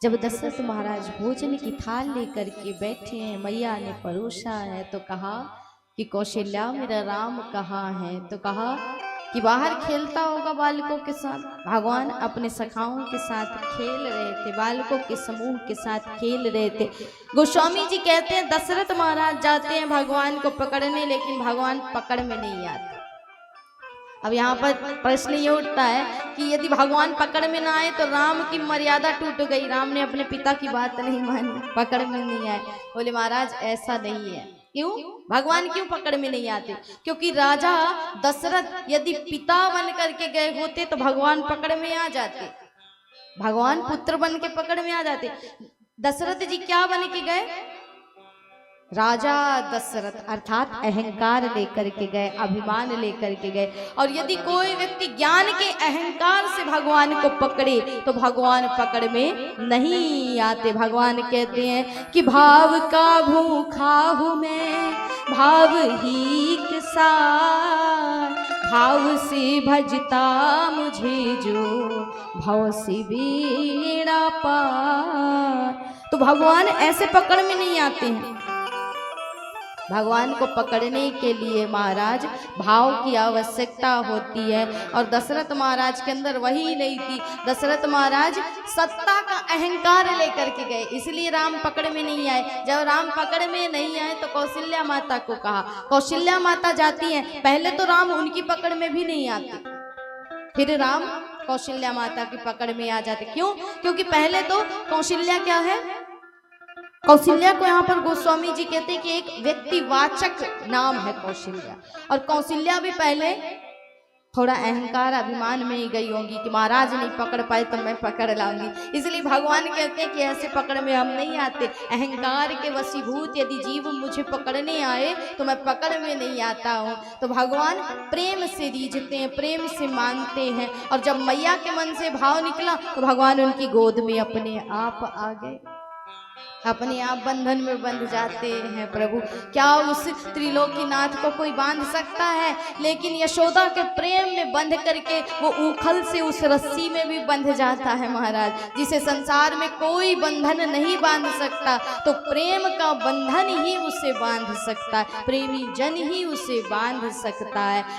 जब दशरथ महाराज भोजन की थाल लेकर के बैठे हैं, मैया ने परोसा है तो कहा कि कौशल्या मेरा राम कहाँ है। तो कहा कि बाहर खेलता होगा बालकों के साथ। भगवान अपने सखाओं के साथ खेल रहे थे, बालकों के समूह के साथ खेल रहे थे। गोस्वामी जी कहते हैं दशरथ महाराज जाते हैं भगवान को पकड़ने, लेकिन भगवान पकड़ में नहीं आते। अब यहाँ पर प्रश्न ये उठता है कि यदि भगवान पकड़ में ना आए तो राम की मर्यादा टूट गई, राम ने अपने पिता की बात नहीं मानी, पकड़ में नहीं आए। बोले महाराज ऐसा नहीं है। क्यों? भगवान क्यों पकड़ में नहीं आते? क्योंकि राजा दशरथ यदि पिता बन करके गए होते तो भगवान पकड़ में आ जाते, भगवान पुत्र बन के पकड़ में आ जाते। दशरथ जी क्या बन के गए? राजा दशरथ, अर्थात अहंकार लेकर के गए, अभिमान लेकर के गए। और यदि कोई व्यक्ति ज्ञान के अहंकार से भगवान को पकड़े तो भगवान पकड़ में नहीं आते। भगवान कहते हैं कि भाव का भूखा हूं मैं, भाव ही के साथ, भाव से भजता मुझे जो, भाव से बेड़ा पार। तो भगवान ऐसे पकड़ में नहीं आते हैं। भगवान को पकड़ने के लिए महाराज भाव की आवश्यकता होती है, और दशरथ महाराज के अंदर वही नहीं थी। दशरथ महाराज सत्ता का अहंकार लेकर के गए, इसलिए राम पकड़ में नहीं आए। जब राम पकड़ में नहीं आए तो कौशल्या माता को कहा, कौशल्या माता जाती हैं। पहले तो राम उनकी पकड़ में भी नहीं आते, फिर राम कौशल्या माता की पकड़ में आ जाते। क्यों? क्योंकि पहले तो कौशल्या क्या है? कौशल्या को यहाँ पर गोस्वामी जी कहते हैं कि एक व्यक्तिवाचक नाम है कौशल्या। और कौशल्या भी पहले थोड़ा अहंकार अभिमान में ही गई होंगी कि महाराज नहीं पकड़ पाए तो मैं पकड़ लाऊंगी। इसलिए भगवान कहते हैं कि ऐसे पकड़ में हम नहीं आते। अहंकार के वशीभूत यदि जीव मुझे पकड़ने आए तो मैं पकड़ में नहीं आता हूँ। तो भगवान प्रेम से रीझते हैं, प्रेम से मानते हैं। और जब मैया के मन से भाव निकला तो भगवान उनकी गोद में अपने आप आ गए, अपने आप बंधन में बंध जाते हैं। प्रभु क्या उस त्रिलोकीनाथ को कोई बांध सकता है? लेकिन यशोदा के प्रेम में बंध करके वो उखल से उस रस्सी में भी बंध जाता है महाराज, जिसे संसार में कोई बंधन नहीं बांध सकता। तो प्रेम का बंधन ही उसे बांध सकता है, प्रेमी जन ही उसे बांध सकता है।